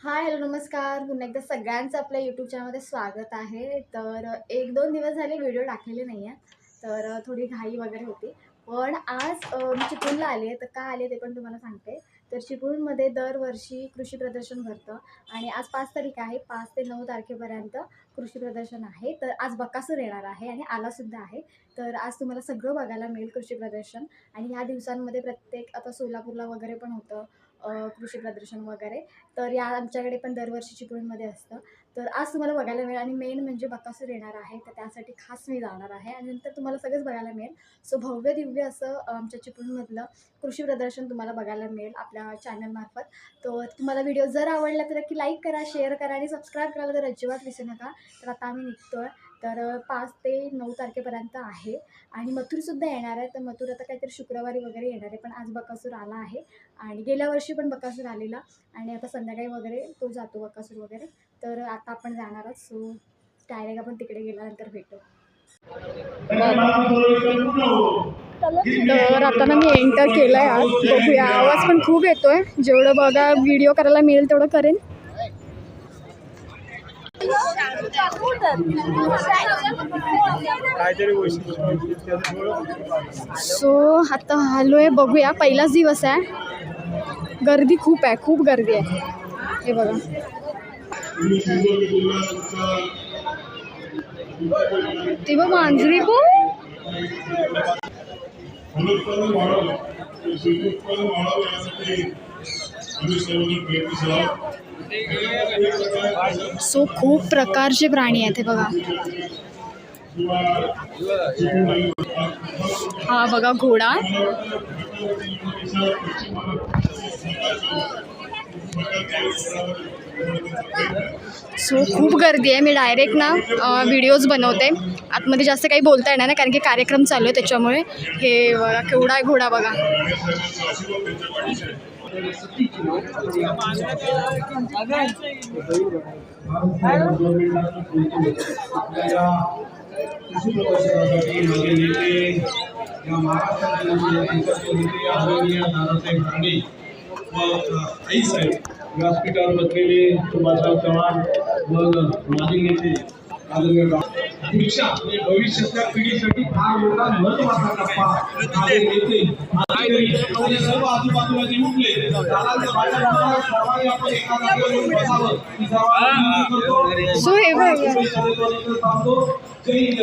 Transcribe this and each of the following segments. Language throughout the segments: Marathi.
हाय हॅलो नमस्कार. पुन्हा एकदा सगळ्यांचं आपल्या यूट्यूब चॅनलमध्ये स्वागत आहे. तर 1-2 दिवस झाले व्हिडिओ टाकलेले नाही आहे. तर थोडी घाई वगैरे होती. पण आज मी चिपळूणला आली आहे. तर का आले ते पण तुम्हाला सांगते. तर चिपळूणमध्ये दरवर्षी कृषी प्रदर्शन भरतं आणि आज 5 तारीख आहे. 5 ते 9 तारखेपर्यंत कृषी प्रदर्शन आहे. तर आज बकासूर येणार आहे आणि आलासुद्धा आहे. तर आज तुम्हाला सगळं बघायला मिळेल कृषी प्रदर्शन. आणि ह्या दिवसांमध्ये प्रत्येक आता सोलापूरला वगैरे पण होतं कृषी प्रदर्शन वगैरे. तर या आमच्याकडे पण दरवर्षी चिपळूणमध्ये असतं. तर आज तुम्हाला बघायला मिळेल आणि मेन म्हणजे बकासूर येणार आहे. तर त्यासाठी खास मी जाणार आहे आणि नंतर तुम्हाला सगळंच बघायला मिळेल. सो भव्य दिव्य असं आमच्या चिपळूणमधलं कृषी प्रदर्शन तुम्हाला बघायला मिळेल आपल्या चॅनलमार्फत. तर तुम्हाला व्हिडिओ जर आवडला तर नक्की लाईक करा, शेअर करा आणि सबस्क्राईब करायला तर अजिबात विसरू नका. तर आता आम्ही निघतो आहे. तर 5 ते 9 तारखेपर्यंत आहे आणि मथुरसुद्धा येणार आहे. तर मथुर आता काहीतरी शुक्रवारी वगैरे येणार आहे. पण आज बकासूर आला आहे आणि गेल्या वर्षी पण बकासूर आलेला आणि आता संध्याकाळी वगैरे तो जातो बकासूर वगैरे. तर आता आपण जाणार आहोत. सो डायरेक्ट आपण तिकडे गेल्यानंतर भेटू. तर आता ना मी एंटर केलं आहे आत. बघूया, आवाज पण खूप येतोय. जेवढं बघा व्हिडिओ करायला मिळेल तेवढं करेन. सो आता आलो आहे, बघूया. पहिलाच दिवस आहे. गर्दी खूप आहे, खूप गर्दी आहे. हे बघा, ते बघ मांजरी पण. सो खूप प्रकारचे प्राणी आहेत. हे बघा, हा बघा घोडा. सो खूप गर्दी आहे. मी डायरेक्ट ना व्हिडिओज बनवते. आतमध्ये जास्त काही बोलता येणार नाही कारण की कार्यक्रम चालू आहे त्याच्यामुळे. हे बघा केवढा आहे घोडा बघा. व्यासपीठावर बसलेले सुभाषराव चव्हाण व माजी नेते भविष्यातल्या पिढीसाठी फार मोठा महत्वाचा टप्पा नेते सर्व आजूबाजूला जे उठले सो हे बघा,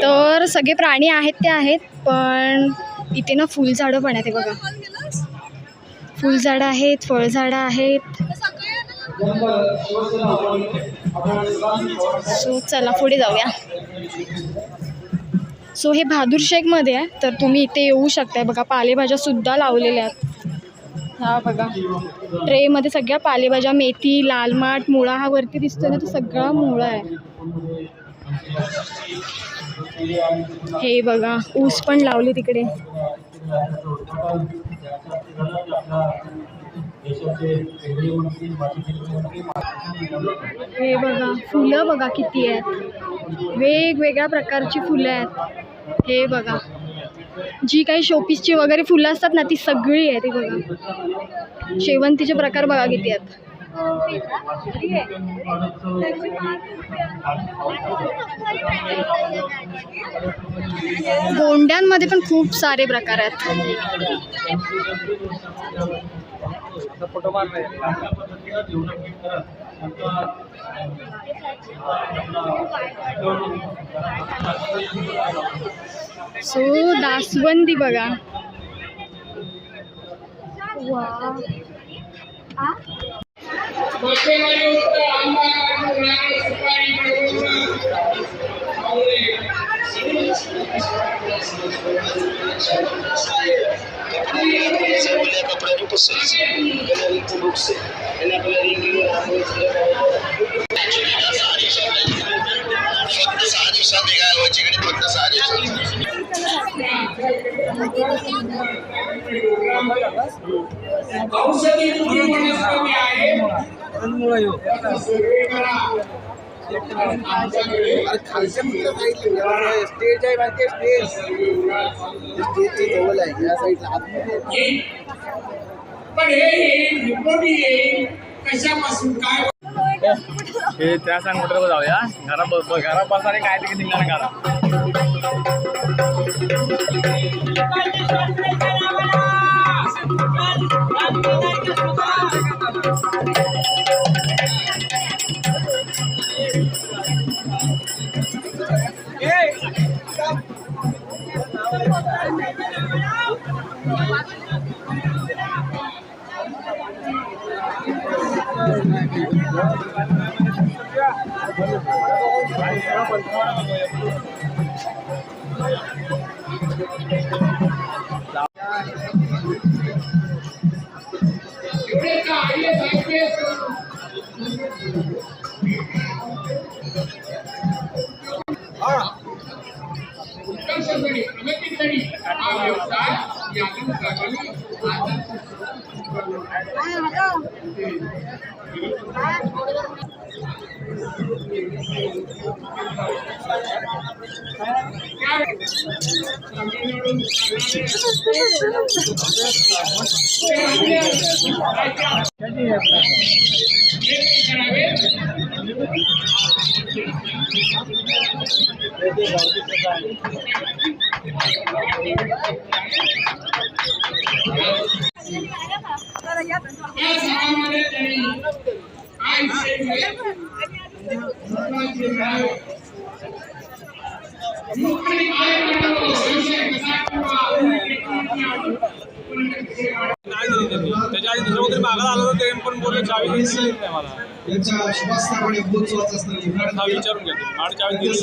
तर सगळे प्राणी आहेत ते आहेत. पण इथे ना फुलझाडं पण आहेत. हे बघा, फुलझाडं आहेत, फळझाडं आहेत. सो चला पुढे जाऊया. सो हे बहादूर शेखमध्ये आहे. तर तुम्ही इथे येऊ शकताय. बघा पालेभाज्या सुद्धा लावलेल्या आहेत. हा बघा, ट्रेमध्ये सगळ्या पालेभाज्या, मेथी, लाल माठ, मुळा हा वरती दिसतोय ना, तो सगळा मुळा आहे. हे बघा ऊस पण लावले तिकडे. हे बघा फुलं बघा किती आहेत. वेगवेगळ्या प्रकारची फुलं आहेत. हे बघा, जी काही शोपीसची वगैरे फुलं असतात ना ती सगळी आहेत. हे बघा, शेवंतीचे प्रकार बघा किती आहेत. गोंड्यांमध्ये पण खूप सारे प्रकार आहेत. सो दासवंदी बघा. वा, औषधी वनस्पती आहे. खालच्या मित्र सांगितलं स्टेज आहे माहिती आहे. स्टेजच्या जवळ आहे या साईडला. पण हे रिपोर्ट येईल कशापासून काय हे त्या सांग कुठं जाऊया घरात बसणारे काय ते निघणार घरा त्याच्या आधी दुसऱ्या कोणतरी मागायला आलो ते पण बोलले चावी दिली नाही मला यांच्या श्वासाकडे बोलचवाच असणारी हा विचारून घेतो आणि चावी दिली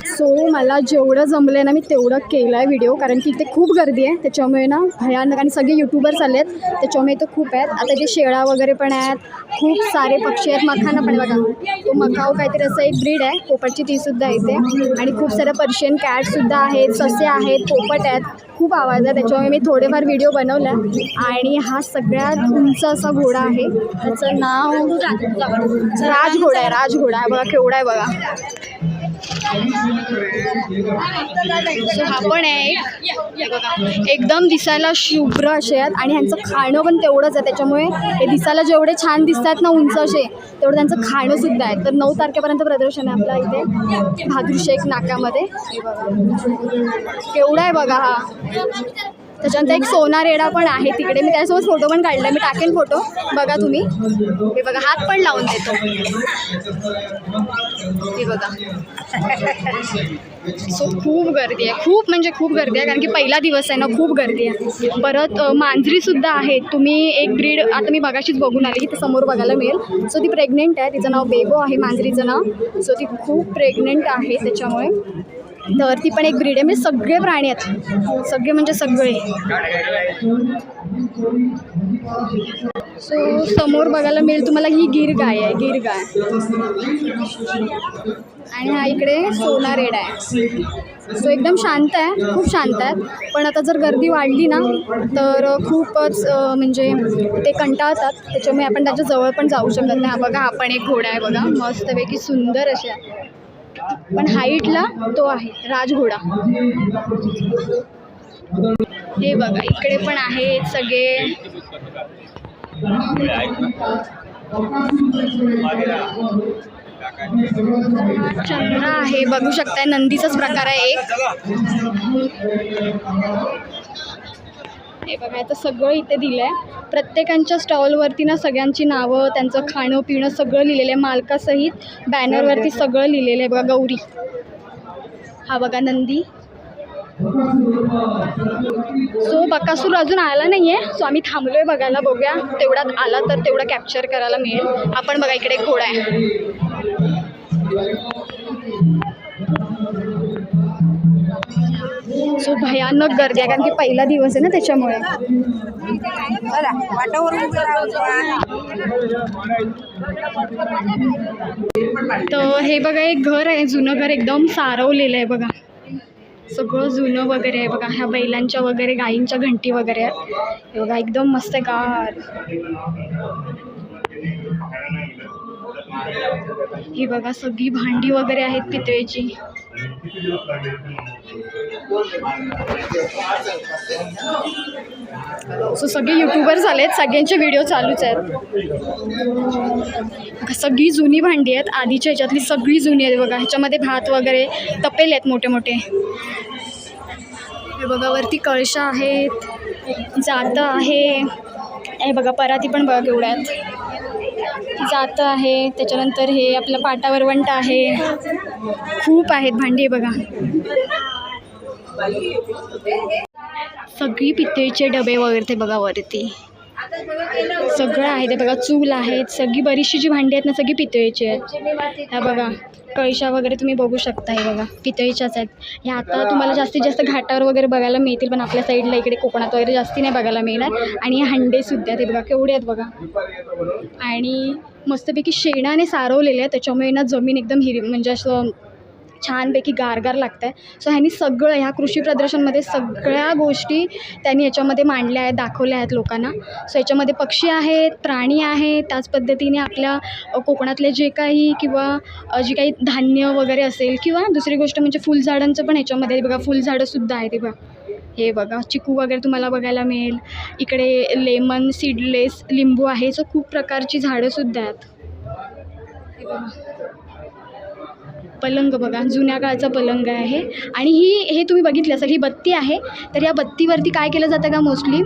सो मला जेवढं जमलं ना मी तेवढं केलं आहे व्हिडिओ, कारण की इथे खूप गर्दी आहे त्याच्यामुळे ना भयानक, आणि सगळे यूट्यूबर्स आले आहेत त्याच्यामुळे इथं खूप आहेत. आता जे शेळा वगैरे पण आहेत, खूप सारे पक्षी आहेत, मखाना पण बघा, तो मकाव काहीतरी असं एक ब्रीड आहे पोपटची, तीसुद्धा इथे, आणि खूप साऱ्या पर्शियन कॅटसुद्धा आहेत, ससे आहेत, पोपट आहेत, खूप आवाज आहे त्याच्यामुळे मी थोडेफार व्हिडिओ बनवला. आणि हा सगळ्यात उंच असा घोडा आहे, त्याचं नाव राजघोडा आहे. राजघोडा आहे बघा, केवढा आहे बघा. सो हा पण आहे एक बघा, एकदम दिसायला शुभ्र असे आहेत, आणि ह्यांचं खाणं पण तेवढंच आहे, त्याच्यामुळे हे दिसायला जेवढे छान दिसतात ना उंच असे, तेवढं त्यांचं खाणंसुद्धा आहे. तर 9 तारखेपर्यंत प्रदर्शन आहे आपल्या इथे बहादूरशेख नाक्यामध्ये. हे बघा केवढा आहे बघा हा. त्याच्यानंतर एक सोना रेडा पण आहे तिकडे, मी त्यासोबत फोटो पण काढला, मी टाकेन फोटो बघा तुम्ही. हे बघा हात पण लावून देतो, हे बघा. सो खूप गर्दी आहे, खूप म्हणजे खूप गर्दी आहे, कारण की पहिला दिवस आहे ना, खूप गर्दी आहे. परत मांजरीसुद्धा आहे. तुम्ही एक ब्रीड आता मी बघाशीच बघून आली, इथे समोर बघायला मिळेल. सो ती प्रेग्नेंट आहे, तिचं नाव बेबो आहे मांजरीचं नाव. सो ती खूप प्रेग्नेंट आहे त्याच्यामुळे. तर ती पण एक ब्रीड आहे. म्हणजे सगळे प्राणी आहेत, सगळे म्हणजे सगळे. सो समोर बघायला मिळेल तुम्हाला ही गिर गाय आहे, गिर गाय. आणि हा इकडे सोना रेडा आहे. सो एकदम शांत आहे, खूप शांत आहेत. पण आता जर गर्दी वाढली ना तर खूपच म्हणजे ते कंटाळतात, त्याच्यामुळे आपण त्याच्या जवळ पण जाऊ शकत नाही. हा बघा, हा पण एक घोडा आहे बघा, मस्तपैकी सुंदर अशा, पण हाईटला तो आहे राजघोडा. हे बघा इकडे पण आहेत सगळे. चंद्र आहे, बघू शकताय, नंदीचाच प्रकार आहे एक. हे बघा आता सगळं इथे दिलं आहे. प्रत्येकांच्या स्टॉलवरती ना सगळ्यांची नावं, त्यांचं खाणं पिणं सगळं लिहिलेलं आहे, मालकासहित बॅनरवरती सगळं लिहिलेलं आहे बघा. गौरी, हा बघा नंदी. सो बकासूर अजून आला नाही आहे, सो आम्ही थांबलो आहे बघायला. बघूया तेवढ्यात आला तर तेवढं कॅप्चर करायला मिळेल. आपण बघा इकडे एक घोडा आहे. सो भयानक गर्दी आहे, कारण की पहिला दिवस आहे ना त्याच्यामुळे. तर हे बघा एक घर आहे, जुनं घर, एकदम सारवलेलं आहे बघा. सगळं जुनं वगैरे आहे बघा. ह्या बैलांच्या वगैरे गायींच्या घंटी वगैरे आहेत हे बघा, एकदम मस्त गार. ही बघा सगळी भांडी वगैरे आहेत पितळेची. सो सगळे युट्यूबर्स आलेत, सगळ्यांचे व्हिडिओ चालूच आहेत. सगळी जुनी भांडी आहेत, आधीच्या ह्याच्यातली सगळी जुनी आहेत बघा. ह्याच्यामध्ये भात वगैरे तपेले आहेत मोठे मोठे. हे बघा वरती कळशा आहेत, जातं आहे. हे बघा पराती पण बघा केवढ्या आहेत. जातं आहे, त्याच्यानंतर हे आपलं पाटावर वंट आहे. खूप आहेत भांडी बघा. सगळी पितळीचे डबे वगैरे ते बघा वरती सगळं आहे ते बघा. चूल आहेत, सगळी बरीचशी जी भांडी आहेत ना सगळी पितळीची आहेत. ह्या बघा कळशा वगैरे तुम्ही बघू शकता, हे बघा पितळीच्याच आहेत. ह्या आता तुम्हाला जास्तीत जास्त घाटावर वगैरे बघायला मिळतील, पण आपल्या साईडला इकडे कोकणात वगैरे जास्ती नाही बघायला मिळणार. आणि हे हंडेसुद्धा ते बघा केवढे आहेत बघा. आणि मस्तपैकी शेणाने सारवलेले आहे, त्याच्यामुळे ना जमीन एकदम म्हणजे असं छानपैकी गारगार लागतं आहे. सो ह्यांनी सगळं ह्या कृषी प्रदर्शनमध्ये सगळ्या गोष्टी त्यांनी याच्यामध्ये मांडल्या आहेत, दाखवल्या आहेत लोकांना. सो याच्यामध्ये पक्षी आहेत, प्राणी आहेत, त्याच पद्धतीने आपल्या कोकणातले जे काही किंवा जे काही धान्य वगैरे असेल, किंवा दुसरी गोष्ट म्हणजे फुलझाडांचं पण ह्याच्यामध्ये बघा फुलझाडंसुद्धा आहे ते बघा. हे बघा चिकू वगैरे तुम्हाला बघायला मिळेल. इकडे लेमन सीडलेस लिंबू आहे. सो खूप प्रकारची झाडंसुद्धा आहेत. हे बघा पलंग बघा, जुन्या काळचा पलंग आहे. आणि हे तुम्ही बघितलं असेल, ही बत्ती आहे. तर या बत्तीवरती काय केलं जातं का मोस्टली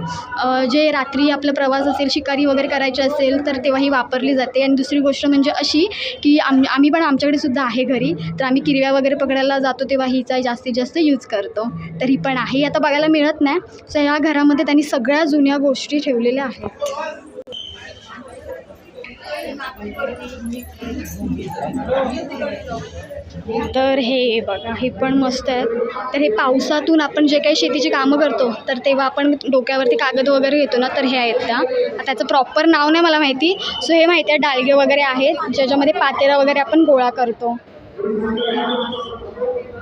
जे रात्री आपला प्रवास असेल, शिकारी वगैरे करायचे असेल तर तेव्हा ही वापरली जाते. आणि दुसरी गोष्ट म्हणजे अशी की आम्ही पण आमच्याकडे सुद्धा आहे घरी, तर आम्ही किरव्या वगैरे पकडायला जातो तेव्हा हिचा जास्तीत जास्त यूज करतो. तर ही पण आहे, आता बघायला मिळत नाही. सो ह्या घरामध्ये त्यांनी सगळ्या जुन्या गोष्टी ठेवलेल्या आहेत. तर हे बघा हे पण मस्त आहेत. तर हे पावसातून आपण जे काही शेतीची कामं करतो तर तेव्हा आपण डोक्यावरती कागद वगैरे घेतो ना, तर हे आहेत त्या. त्याचं प्रॉपर नाव नाही मला माहिती. सो हे माहिती आहे डालगे वगैरे आहेत ज्याच्यामध्ये पातेला वगैरे आपण गोळा करतो.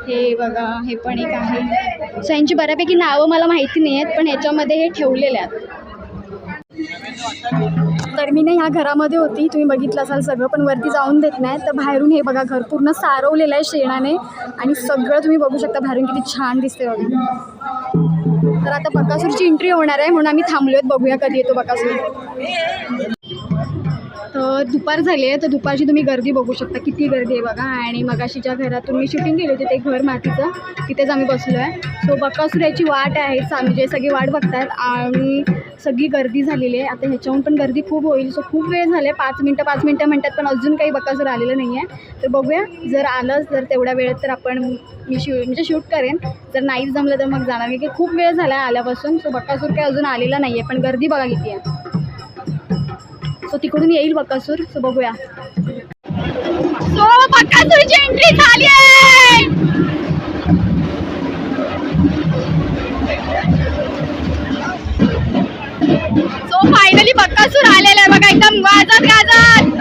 हे बघा हे पण एक आहे. सो यांची बऱ्यापैकी नावं मला माहिती नाही आहेत, पण ह्याच्यामध्ये हे ठेवलेले आहेत. तर मी ना ह्या घरामध्ये होती, तुम्ही बघितलं असाल सगळं, पण वरती जाऊन देत नाही. तर बाहेरून हे बघा घर पूर्ण सारवलेलं आहे शेणाने, आणि सगळं तुम्ही बघू शकता बाहेरून किती छान दिसते बघा. तर आता बकासूरची एंट्री होणार आहे, म्हणून आम्ही थांबलो आहेत, बघूया कधी येतो बकासूर. तर दुपार झाली आहे, तर दुपारची तुम्ही गर्दी बघू शकता किती गर्दी आहे बघा. आणि मगाशी ज्या घरातून मी शूटिंग केली होती ते घर मातीचं, तिथेच आम्ही बसलो आहे. सो बकासूर याची वाट आहे, म्हणजे सगळी वाट बघतात आणि सगळी गर्दी झालेली आहे. आता ह्याच्याहून पण गर्दी खूप होईल. सो खूप वेळ झाले, 5 मिनटं म्हणतात, पण अजून काही बकासूर आलेलं नाही आहे. तर बघूया, जर आलंच जर तेवढ्या वेळेत तर आपण मी शूट करेन, जर नाहीच जमलं तर मग जाणार, की खूप वेळ झाला आहे आल्यापासून. सो बकासूर काही अजून आलेला नाही आहे, पण गर्दी बघा किती आहे. सो तिकडून येईल बकासूर. सो बघूया. सो बकासूरची एंट्री झाली आहे. सो फायनली बकासूर आलेला आहे बघा, एकदम वाजत गाजत.